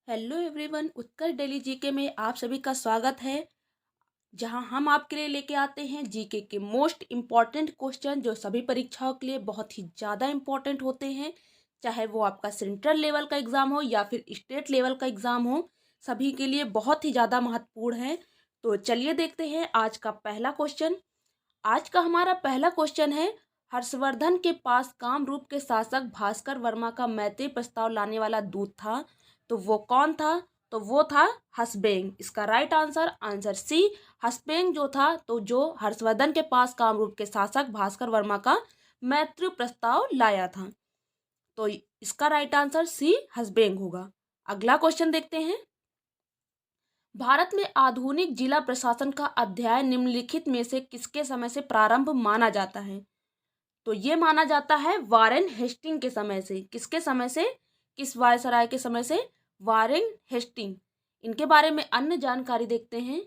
Hello everyone, उत्कर्ष daily GK में आप सभी का स्वागत है। जहां हम आपके लिए लेके आते हैं जीके के मोस्ट इम्पॉर्टेंट क्वेश्चन जो सभी परीक्षाओं के लिए बहुत ही ज़्यादा इम्पॉर्टेंट होते हैं। चाहे वो आपका सेंट्रल लेवल का एग्ज़ाम हो या फिर स्टेट लेवल का एग्ज़ाम हो, सभी के लिए बहुत ही ज़्यादा महत्वपूर्ण है। तो चलिए देखते हैं आज का पहला क्वेश्चन। आज का हमारा पहला क्वेश्चन है, हर्षवर्धन के पास कामरूप के शासक भास्कर वर्मा का मैत्री प्रस्ताव लाने वाला दूत था, तो वो कौन था? तो वो था हसबेंग। इसका राइट आंसर आंसर सी, हसबेंग जो था, तो जो हर्षवर्धन के पास कामरूप के शासक भास्कर वर्मा का मैत्री प्रस्ताव लाया था, तो इसका राइट आंसर सी हसबेंग होगा। अगला क्वेश्चन देखते हैं। भारत में आधुनिक जिला प्रशासन का अध्याय निम्नलिखित में से किसके समय से प्रारंभ माना जाता है? तो ये माना जाता है वारेन हेस्टिंग के समय से। किसके समय से? किस वायसराय के समय से? Warren Hastings. इनके बारे में अन्य जानकारी देखते हैं।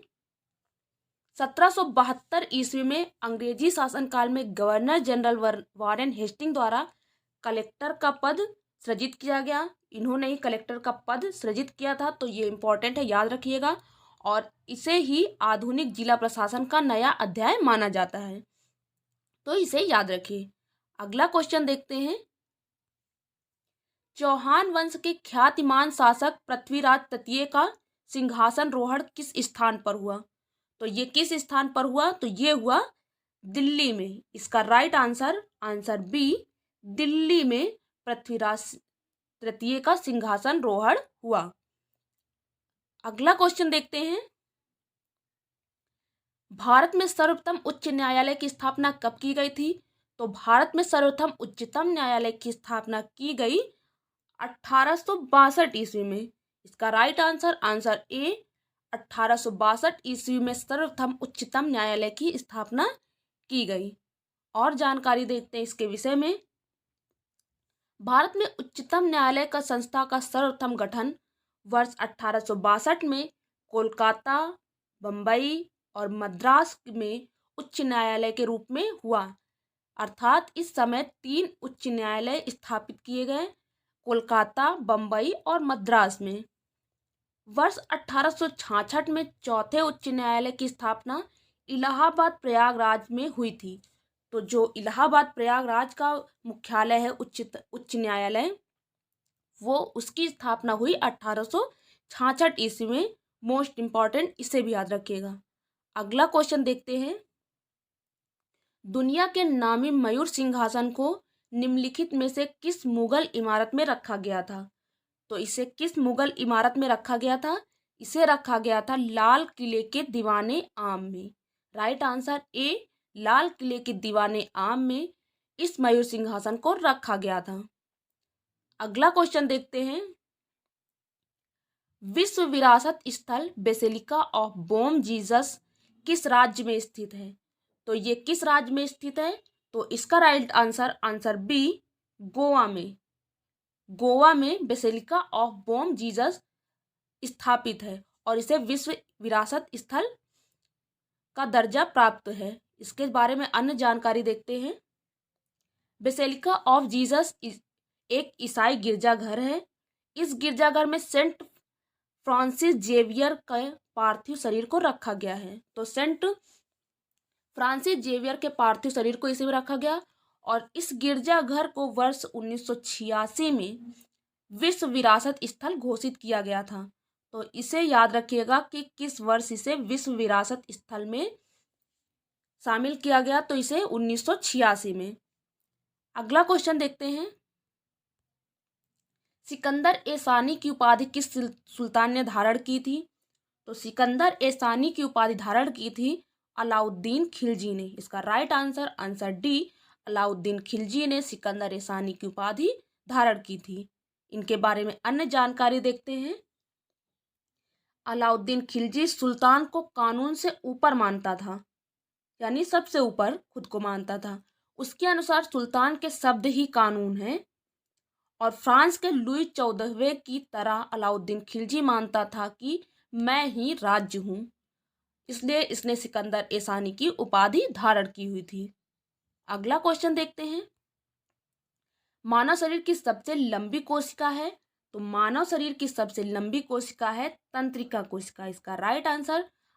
1772 ईस्वी में अंग्रेजी शासनकाल में गवर्नर जनरल वारेन हेस्टिंग द्वारा कलेक्टर का पद सृजित किया गया। इन्होंने ही कलेक्टर का पद सृजित किया था, तो ये इंपॉर्टेंट है, याद रखिएगा। और इसे ही आधुनिक जिला प्रशासन का नया अध्याय माना जाता है, तो इसे याद रखिए। अगला क्वेश्चन देखते हैं। चौहान वंश के ख्यातिमान शासक पृथ्वीराज तृतीय का सिंहासन रोहण किस स्थान पर हुआ? तो ये किस स्थान पर हुआ? तो ये हुआ दिल्ली में। इसका right answer answer B, Delhi में पृथ्वीराज तृतीय का सिंहासन रोहण हुआ। अगला क्वेश्चन देखते हैं। भारत में सर्वप्रथम उच्च न्यायालय की स्थापना कब की गई थी? तो भारत में सर्वप्रथम उच्चतम न्यायालय की स्थापना की गई 1862 ईस्वी में। इसका राइट आंसर आंसर ए, 1862 ईस्वी में सर्वप्रथम उच्चतम न्यायालय की स्थापना की गई। और जानकारी देखते हैं इसके विषय में। भारत में उच्चतम न्यायालय का संस्था का सर्वप्रथम गठन वर्ष 1862 में कोलकाता, बम्बई और मद्रास में उच्च न्यायालय के रूप में हुआ। अर्थात इस समय 3 उच्च न्यायालय स्थापित किए गए, कोलकाता, बम्बई और मद्रास में। वर्ष 1866 में चौथे उच्च न्यायालय की स्थापना इलाहाबाद प्रयागराज में हुई थी। तो जो इलाहाबाद प्रयागराज का मुख्यालय है उच्च न्यायालय, वो उसकी स्थापना हुई 1866 ईस्वी में। मोस्ट इंपॉर्टेंट, इसे भी याद रखिएगा। अगला क्वेश्चन देखते हैं। दुनिया के नामी मयूर सिंहासन को निम्नलिखित में से किस मुगल इमारत में रखा गया था? तो इसे किस मुगल इमारत में रखा गया था? इसे रखा गया था लाल किले के दीवाने आम में। राइट आंसर ए, लाल किले के दीवाने आम में इस मयूर सिंहासन को रखा गया था। अगला क्वेश्चन देखते हैं। विश्व विरासत स्थल बेसिलिका ऑफ बॉम जीसस किस राज्य में स्थित है? तो ये किस राज्य में स्थित है? तो इसका right answer answer B, Goa में। गोवा में बेसिलिका ऑफ बॉम जीसस स्थापित है और इसे विश्व विरासत स्थल का दर्जा प्राप्त है। इसके बारे में अन्य जानकारी देखते हैं। बेसिलिका ऑफ जीसस एक ईसाई गिरजाघर है। इस गिरजाघर में सेंट फ्रांसिस जेवियर के पार्थिव शरीर को रखा गया है। तो सेंट फ्रांसिस जेवियर के पार्थिव शरीर को इसी में रखा गया और इस गिरजाघर को वर्ष 1986 में विश्व विरासत स्थल घोषित किया गया था। तो इसे याद रखिएगा कि किस वर्ष इसे विश्व विरासत स्थल में शामिल किया गया, तो इसे 1986 में। अगला क्वेश्चन देखते हैं। सिकंदर ए सानी की उपाधि किस सुल्तान ने धारण की थी? तो सिकंदर ए सानी की उपाधि धारण की थी अलाउद्दीन खिलजी ने। इसका right answer answer D, Alauddin Khilji ने सिकंदर ए सानी की उपाधि धारण की थी। इनके बारे में अन्य जानकारी देखते हैं। अलाउद्दीन खिलजी सुल्तान को कानून से ऊपर मानता था, यानी सबसे ऊपर खुद को मानता था। उसके अनुसार सुल्तान के शब्द ही कानून है और फ्रांस के लुई 14वें की तरह अलाउद्दीन खिलजी मानता था कि मैं ही राज्य हूँ, इसलिए इसने सिकंदर ए सानी की उपाधि धारण की हुई थी। अगला क्वेश्चन देखते हैं। मानव शरीर की सबसे लंबी कोशिका है? तो मानव शरीर की सबसे लंबी कोशिका है तंत्रिका कोशिका। इसका राइट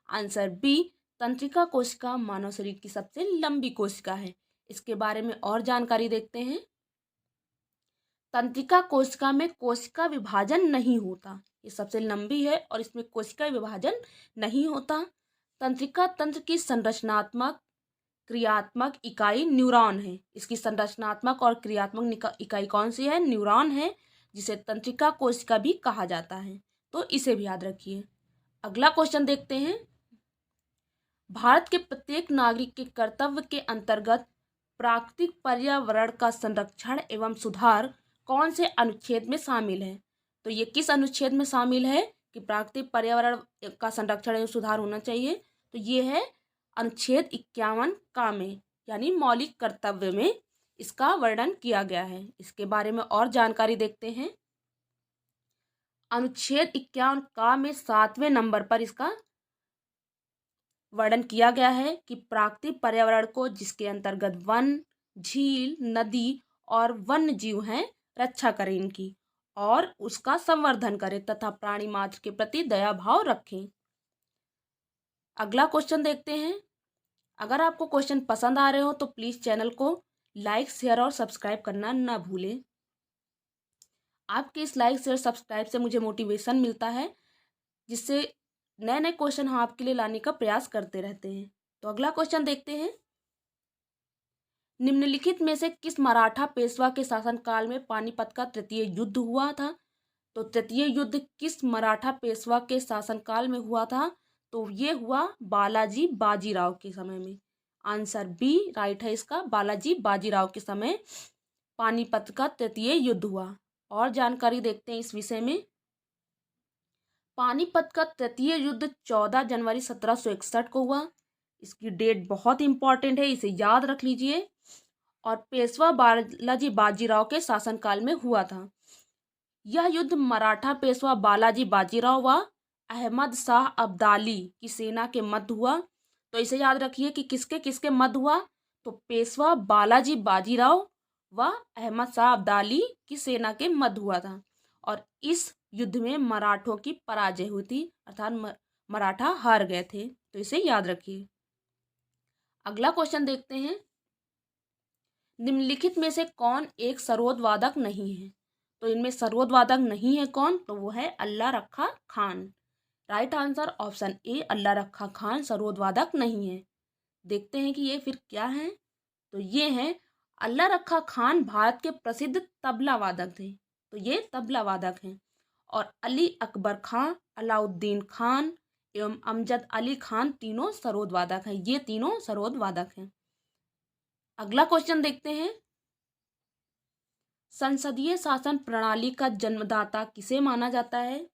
आंसर बी, तंत्रिका कोशिका मानव शरीर की सबसे लंबी कोशिका है। इसके बारे में और जानकारी देखते हैं। तंत्रिका कोशिका में कोशिका विभाजन नहीं होता। ये सबसे लंबी है और इसमें कोशिका विभाजन नहीं होता। तंत्रिका तंत्र की संरचनात्मक क्रियात्मक इकाई न्यूरॉन है। इसकी संरचनात्मक और क्रियात्मक इकाई कौन सी है? न्यूरॉन है, जिसे तंत्रिका कोशिका भी कहा जाता है। तो इसे भी याद रखिए। अगला क्वेश्चन देखते हैं। भारत के प्रत्येक नागरिक के कर्तव्य के अंतर्गत प्राकृतिक पर्यावरण का संरक्षण एवं सुधार कौन से अनुच्छेद में शामिल है? तो ये किस अनुच्छेद में शामिल है कि प्राकृतिक पर्यावरण का संरक्षण एवं सुधार होना चाहिए? तो ये है अनुच्छेद 51 का में, यानी मौलिक कर्तव्य में इसका वर्णन किया गया है। इसके बारे में और जानकारी देखते हैं। अनुच्छेद 51 का में 7वें नंबर पर इसका वर्णन किया गया है कि प्राकृतिक पर्यावरण को, जिसके अंतर्गत वन, झील, नदी और वन्य जीव हैं, रक्षा करें इनकी और उसका संवर्धन करें तथा प्राणी मात्र के प्रति दया भाव रखें। अगला क्वेश्चन देखते हैं। अगर आपको क्वेश्चन पसंद आ रहे हो तो प्लीज़ चैनल को लाइक, शेयर और सब्सक्राइब करना ना भूलें। आपके इस लाइक, शेयर, सब्सक्राइब से मुझे मोटिवेशन मिलता है, जिससे नए नए क्वेश्चन हम आपके लिए लाने का प्रयास करते रहते हैं। तो अगला क्वेश्चन देखते हैं। निम्नलिखित में से किस मराठा पेशवा के शासनकाल में पानीपत का तृतीय युद्ध हुआ था? तो तृतीय युद्ध किस मराठा पेशवा के शासनकाल में हुआ था? तो ये हुआ बालाजी बाजीराव के समय में। आंसर बी राइट है इसका, बालाजी बाजीराव के समय पानीपत का तृतीय युद्ध हुआ। और जानकारी देखते हैं इस विषय में। पानीपत का तृतीय युद्ध 14 जनवरी 1761 को हुआ। इसकी डेट बहुत इंपॉर्टेंट है, इसे याद रख लीजिए। और पेशवा बालाजी बाजीराव के शासनकाल में हुआ था। यह युद्ध मराठा पेशवा बालाजी बाजीराव व अहमद शाह अब्दाली की सेना के मध्य हुआ। तो इसे याद रखिए कि किसके किसके मध्य हुआ? तो पेशवा बालाजी बाजीराव व अहमद शाह अब्दाली की सेना के मध्य हुआ था। और इस युद्ध में मराठों की पराजय हुई थी, अर्थात मराठा हार गए थे। तो इसे याद रखिए। अगला क्वेश्चन देखते हैं। निम्नलिखित में से कौन एक सरोद वादक नहीं है? तो इनमें सरोद वादक नहीं है कौन? तो वो है Alla Rakha Khan. Right answer option A, Alla Rakha Khan sarod वादक नहीं है। देखते हैं कि ये फिर क्या है। तो ये है अल्लाह रखा खान भारत के प्रसिद्ध तबला वादक थे। तो ये तबला वादक हैं। और अली अकबर खान, अलाउद्दीन खान एवं अमजद अली खान तीनों सरोद वादक हैं। ये तीनों सरोद वादक हैं। अगला क्वेश्चन देखते हैं। संसदीय शासन प्रणाली का जन्मदाता किसे माना जाता है?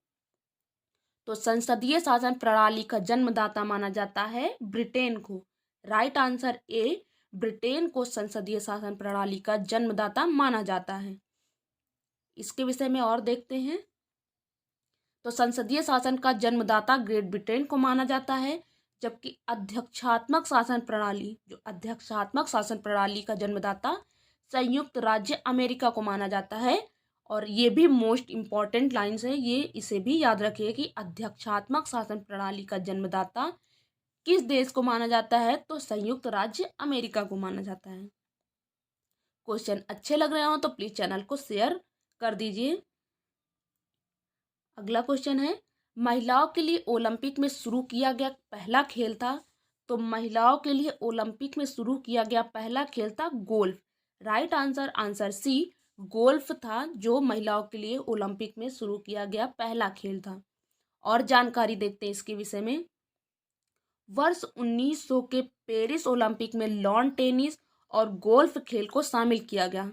तो संसदीय शासन प्रणाली का जन्मदाता माना जाता है ब्रिटेन को। राइट आंसर ए, ब्रिटेन को संसदीय शासन प्रणाली का जन्मदाता माना जाता है। इसके विषय में और देखते हैं। तो संसदीय शासन का जन्मदाता ग्रेट ब्रिटेन को माना जाता है, जबकि अध्यक्षात्मक शासन प्रणाली का जन्मदाता संयुक्त राज्य अमेरिका को माना जाता है। और ये भी मोस्ट इम्पॉर्टेंट लाइन्स है, ये इसे भी याद रखिए कि अध्यक्षात्मक शासन प्रणाली का जन्मदाता किस देश को माना जाता है? तो संयुक्त राज्य अमेरिका को माना जाता है। क्वेश्चन अच्छे लग रहे हो तो प्लीज चैनल को शेयर कर दीजिए। अगला क्वेश्चन है, महिलाओं के लिए ओलंपिक में शुरू किया गया पहला खेल था? तो महिलाओं के लिए ओलंपिक में शुरू किया गया पहला खेल था golf. Right answer C, golf था जो महिलाओं के लिए ओलंपिक में शुरू किया गया पहला खेल था। और जानकारी देखते हैं इसके विषय में। वर्ष 1900 के पेरिस ओलंपिक में लॉन टेनिस और गोल्फ खेल को शामिल किया गया।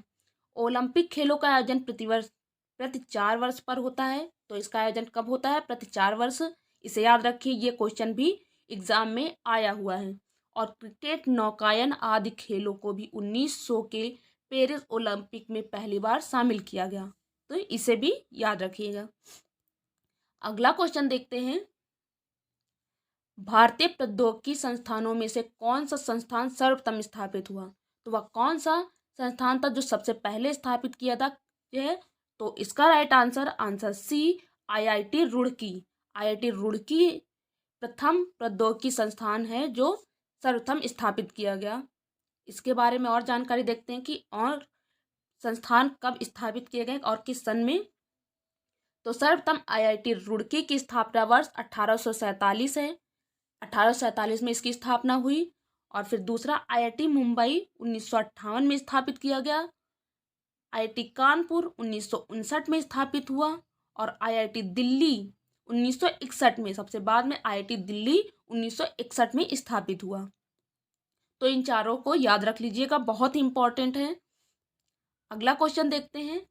ओलंपिक खेलों का आयोजन प्रति 4 वर्ष पर होता है। तो इसका आयोजन कब होता है? प्रति 4 वर्ष। इसे याद रखिए, ये क्वेश्चन भी एग्जाम में आया हुआ है। और क्रिकेट, नौकायन आदि खेलों को भी 1900 के पेरिस ओलंपिक में पहली बार शामिल किया गया। तो इसे भी याद रखिएगा। अगला क्वेश्चन देखते हैं। भारतीय प्रौद्योगिकी संस्थानों में से कौन सा संस्थान सर्वप्रथम स्थापित हुआ? तो वह कौन सा संस्थान था जो सबसे पहले स्थापित किया था? यह तो इसका right answer C, IIT Roorkee. IIT Roorkee प्रथम प्रौद्योगिकी संस्थान है जो सर्वप्रथम स्थापित किया गया। इसके बारे में और जानकारी देखते हैं कि और संस्थान कब स्थापित किए गए और किस सन में। तो सर्वप्रथम IIT रुड़की की स्थापना वर्ष 1847 है, 1847 में इसकी स्थापना हुई। और फिर दूसरा IIT मुंबई 1958 में स्थापित किया गया। IIT कानपुर 1959 में स्थापित हुआ। और IIT दिल्ली 1961 में, सबसे बाद में IIT दिल्ली 1961 में स्थापित हुआ। तो इन चारों को याद रख लीजिएगा, बहुत ही इंपॉर्टेंट है। अगला क्वेश्चन देखते हैं,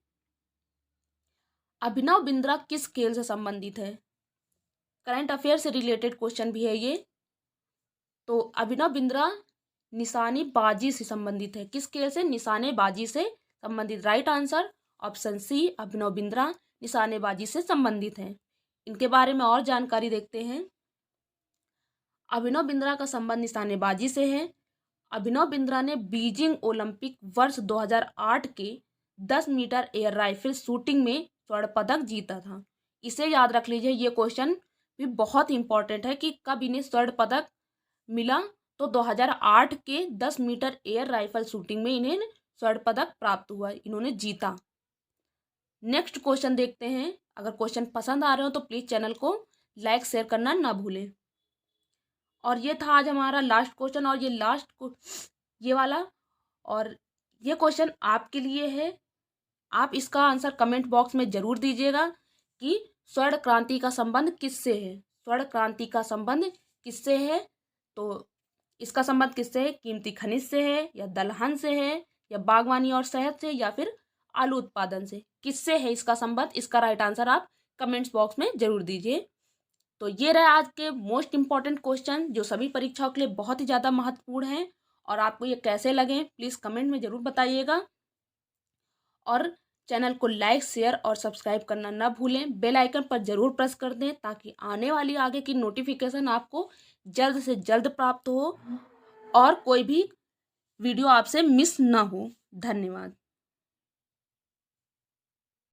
अभिनव बिंद्रा किस खेल से संबंधित है? करंट अफेयर से रिलेटेड क्वेश्चन भी है ये। तो अभिनव बिंद्रा निशानेबाजी से संबंधित है। किस खेल से? निशानेबाजी से संबंधित। Right answer option C, Abhinav Bindra निशानेबाजी से संबंधित है। इनके बारे में और जानकारी देखते हैं। अभिनव बिंद्रा का संबंध निशानेबाजी से है। अभिनव बिंद्रा ने बीजिंग ओलंपिक वर्ष 2008 के 10 मीटर एयर राइफल शूटिंग में स्वर्ण पदक जीता था। इसे याद रख लीजिए, ये क्वेश्चन भी बहुत इंपॉर्टेंट है कि कब इन्हें स्वर्ण पदक मिला। तो 2008 के 10 मीटर एयर राइफल शूटिंग में इन्हें स्वर्ण पदक प्राप्त हुआ, इन्होंने जीता। नेक्स्ट क्वेश्चन देखते हैं। अगर क्वेश्चन पसंद आ रहे हो तो प्लीज़ चैनल को लाइक शेयर करना ना भूलें। और ये था आज हमारा लास्ट क्वेश्चन, और ये वाला, और ये क्वेश्चन आपके लिए है। आप इसका आंसर कमेंट बॉक्स में ज़रूर दीजिएगा कि स्वर्ण क्रांति का संबंध किससे है। स्वर्ण क्रांति का संबंध किससे है? तो इसका संबंध किससे है? कीमती खनिज से है, या दलहन से है, या बागवानी और शहद से, या फिर आलू उत्पादन से? किससे है इसका संबंध? इसका राइट आंसर आप कमेंट्स बॉक्स में जरूर दीजिए। तो ये रहे आज के मोस्ट इम्पॉर्टेंट क्वेश्चन जो सभी परीक्षाओं के लिए बहुत ही ज़्यादा महत्वपूर्ण हैं। और आपको ये कैसे लगे प्लीज़ कमेंट में ज़रूर बताइएगा। और चैनल को लाइक शेयर और सब्सक्राइब करना ना भूलें। बेल आइकन पर ज़रूर प्रेस कर दें ताकि आने वाली आगे की नोटिफिकेशन आपको जल्द से जल्द प्राप्त हो और कोई भी वीडियो आपसे मिस ना हो। धन्यवाद।